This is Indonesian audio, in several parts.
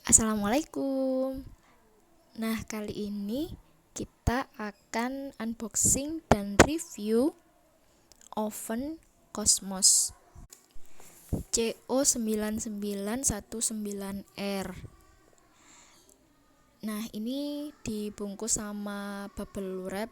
Assalamualaikum. Nah, kali ini kita akan unboxing dan review oven Cosmos CO9919R. Nah, ini dibungkus sama bubble wrap.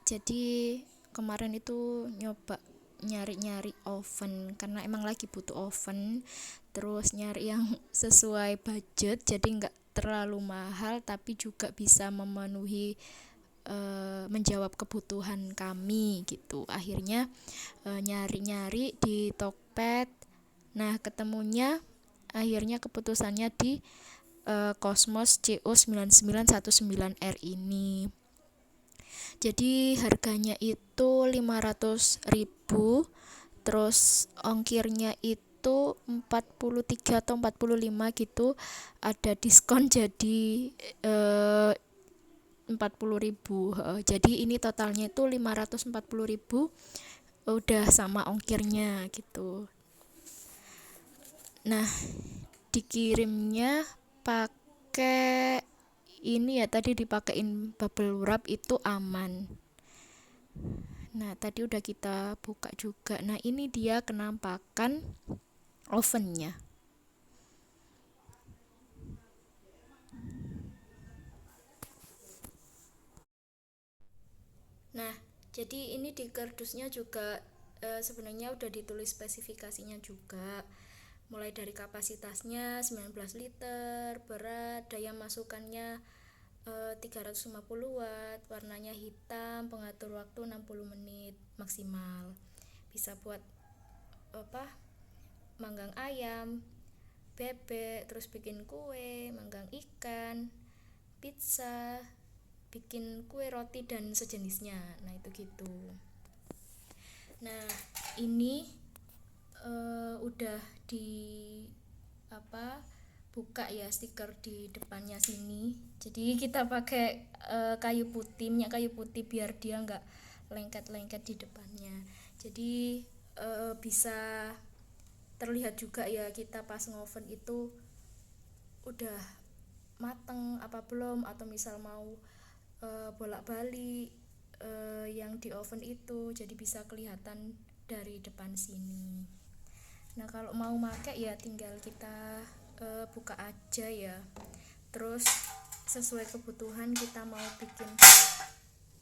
Jadi kemarin itu nyoba nyari-nyari oven karena emang lagi butuh oven, terus nyari yang sesuai budget, jadi nggak terlalu mahal tapi juga bisa memenuhi menjawab kebutuhan kami gitu. Akhirnya nyari-nyari di Tokped. Nah, ketemunya akhirnya keputusannya di Cosmos CO9919R ini. Jadi harganya itu 500.000, terus ongkirnya itu 43 atau 45 gitu, ada diskon jadi 40.000. Jadi ini totalnya itu 540.000, udah sama ongkirnya gitu. Nah, dikirimnya pakai ini ya, tadi dipakein bubble wrap itu aman. Nah, tadi udah kita buka juga. Nah, ini dia kenampakan ovennya. Nah, jadi ini di kardusnya juga sebenarnya udah ditulis spesifikasinya juga. Mulai dari kapasitasnya 19 liter, berat, daya masukannya 350 watt, warnanya hitam, pengatur waktu 60 menit maksimal. Bisa buat apa? Manggang ayam, bebek, terus bikin kue, manggang ikan, pizza, bikin kue roti dan sejenisnya. Nah, itu gitu. Nah, ini udah di apa buka ya stiker di depannya sini. Jadi kita pakai kayu putih, minyak kayu putih biar dia nggak lengket-lengket di depannya. Jadi bisa terlihat juga ya kita pas ngoven itu udah mateng apa belum, atau misal mau bolak-balik yang di oven itu, jadi bisa kelihatan dari depan sini. Nah, kalau mau make ya tinggal kita buka aja ya. Terus sesuai kebutuhan, kita mau bikin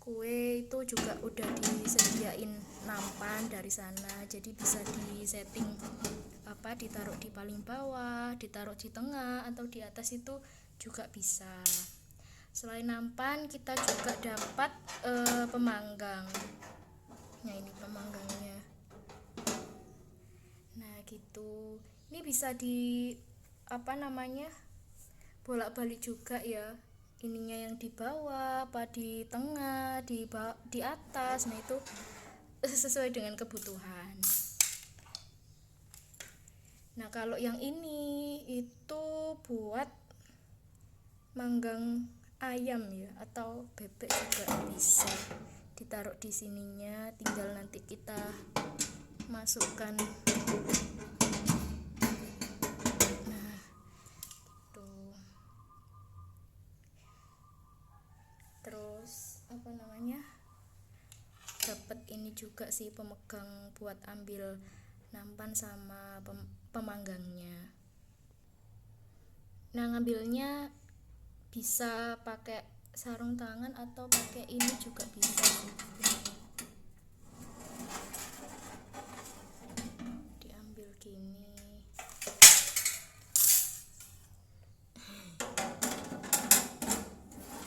kue itu juga udah disediain nampan dari sana, jadi bisa disetting ditaruh di paling bawah, ditaruh di tengah, atau di atas itu juga bisa. Selain nampan, kita juga dapat pemanggang. Nah, ini pemanggangnya. Nah, gitu. Ini bisa di bolak-balik juga ya. Ininya yang di bawah, apa di tengah, di atas. Nah, itu sesuai dengan kebutuhan. Nah, kalau yang ini itu buat manggang ayam ya, atau bebek juga bisa. Ditaruh di sininya, tinggal nanti kita masukkan. Nah, tuh. Terus dapat ini juga sih pemegang buat ambil nampan sama pemanggangnya. Nah, ngambilnya bisa pakai sarung tangan atau pakai ini juga bisa. Diambil gini.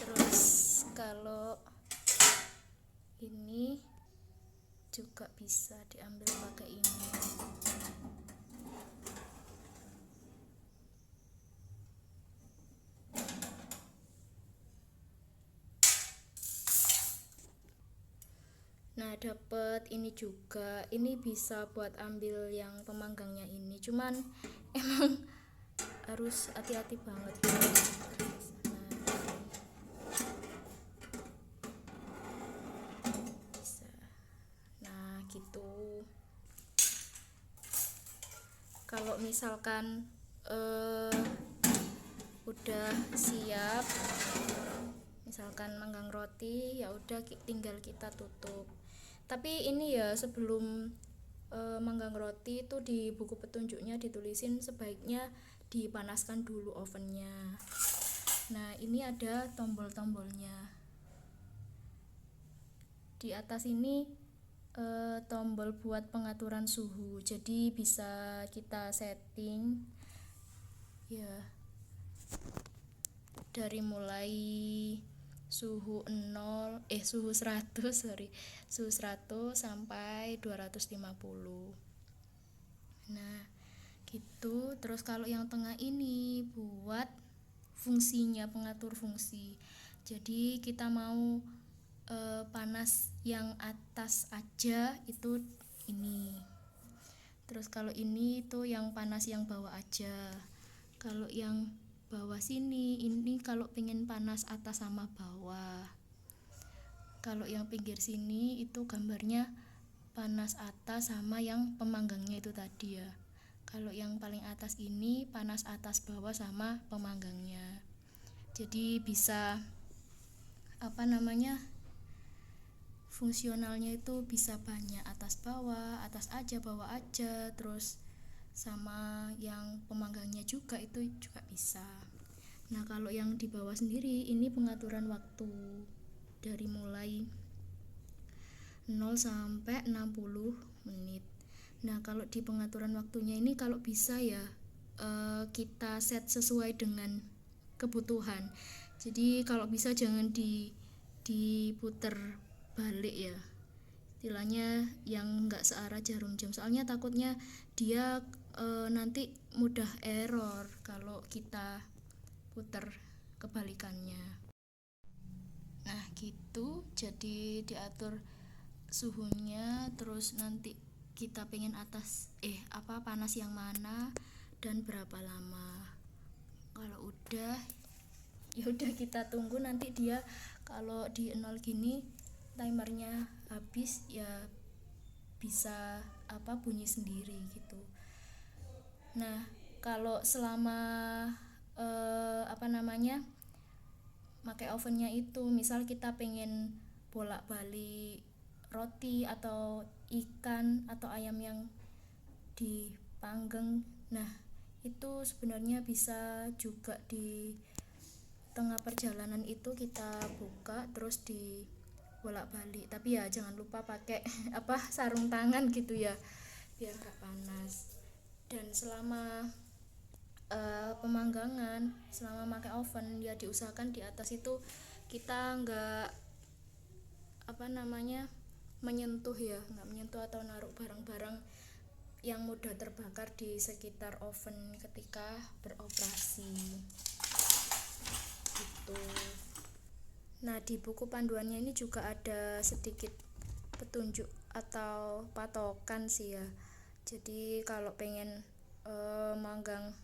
Terus kalau ini juga bisa diambil pakai ini. Nah, dapat ini juga. Ini bisa buat ambil yang pemanggangnya ini. Cuman emang harus hati-hati banget. Bisa. Nah, gitu. Kalau misalkan udah siap, misalkan manggang roti, ya udah tinggal kita tutup. Tapi ini ya, sebelum manggang roti itu di buku petunjuknya ditulisin sebaiknya dipanaskan dulu ovennya. Nah, ini ada tombol-tombolnya. Di atas ini tombol buat pengaturan suhu. Jadi bisa kita setting ya dari mulai suhu 100 sampai 250. Nah, gitu. Terus kalau yang tengah ini buat fungsinya, pengatur fungsi. Jadi kita mau panas yang atas aja itu ini. Terus kalau ini tuh yang panas yang bawah aja. Kalau yang bawah sini ini kalau pengen panas atas sama bawah. Kalau yang pinggir sini itu gambarnya panas atas sama yang pemanggangnya itu tadi ya. Kalau yang paling atas ini panas atas bawah sama pemanggangnya. Jadi bisa fungsionalnya itu bisa banyak, atas bawah, atas aja, bawah aja, terus sama yang pemanggangnya juga itu juga bisa. Nah, kalau yang di bawah sendiri ini pengaturan waktu dari mulai 0 sampai 60 menit. Nah, kalau di pengaturan waktunya ini kalau bisa ya kita set sesuai dengan kebutuhan. Jadi kalau bisa jangan diputer balik ya, istilahnya yang enggak searah jarum jam, soalnya takutnya dia nanti mudah error kalau kita puter kebalikannya. Nah gitu, jadi diatur suhunya, terus nanti kita pengen panas yang mana dan berapa lama. Kalau udah ya udah kita tunggu, nanti dia kalau di 0 gini timernya habis ya bisa bunyi sendiri gitu. Nah, kalau selama pakai ovennya itu, misal kita pengen bolak-balik roti atau ikan atau ayam yang dipanggang, nah itu sebenarnya bisa juga di tengah perjalanan itu kita buka terus di bolak-balik, tapi ya jangan lupa pakai sarung tangan gitu ya biar gak panas. Dan selama pemanggangan, selama pakai oven ya diusahakan di atas itu kita nggak menyentuh atau naruh barang-barang yang mudah terbakar di sekitar oven ketika beroperasi gitu. Nah, di buku panduannya ini juga ada sedikit petunjuk atau patokan sih ya. Jadi kalau pengen manggang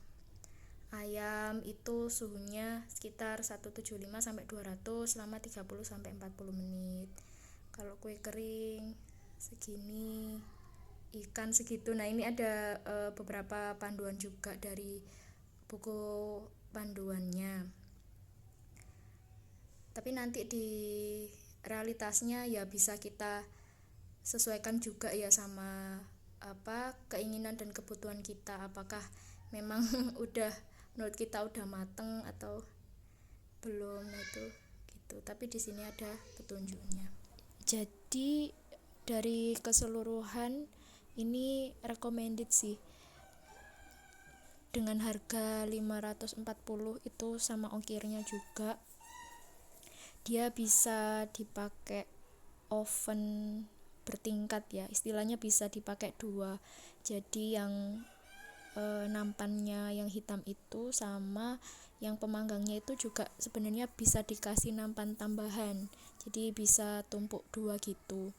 ayam itu suhunya sekitar 175 sampai 200 selama 30 sampai 40 menit. Kalau kue kering segini, ikan segitu. Nah, ini ada beberapa panduan juga dari buku panduannya. Tapi nanti di realitasnya ya bisa kita sesuaikan juga ya sama keinginan dan kebutuhan kita, apakah memang menurut kita udah mateng atau belum. Nah itu gitu, tapi di sini ada petunjuknya. Jadi dari keseluruhan ini recommended sih, dengan harga 540 itu sama ongkirnya juga. Dia bisa dipakai oven bertingkat ya, istilahnya bisa dipakai dua. Jadi yang nampannya yang hitam itu sama yang pemanggangnya itu juga sebenarnya bisa dikasih nampan tambahan, jadi bisa tumpuk dua gitu.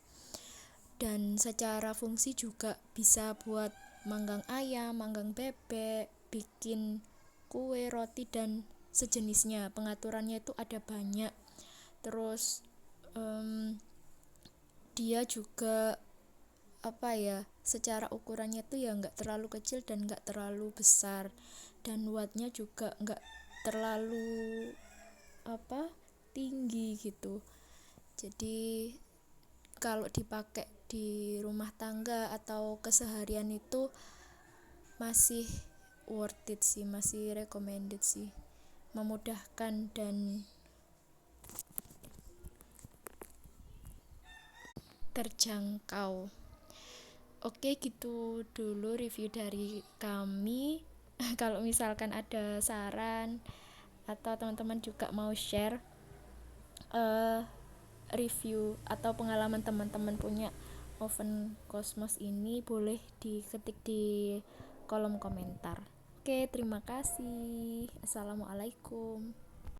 Dan secara fungsi juga bisa buat manggang ayam, manggang bebek, bikin kue, roti dan sejenisnya. Pengaturannya itu ada banyak. Terus dia juga secara ukurannya tuh ya nggak terlalu kecil dan nggak terlalu besar, dan wattnya juga nggak terlalu tinggi gitu. Jadi kalau dipakai di rumah tangga atau keseharian itu masih worth it sih, masih recommended sih, memudahkan dan terjangkau. Oke, gitu dulu review dari kami. Kalau misalkan ada saran atau teman-teman juga mau share review atau pengalaman teman-teman punya oven Cosmos ini, boleh diketik di kolom komentar. Oke, terima kasih. Assalamualaikum.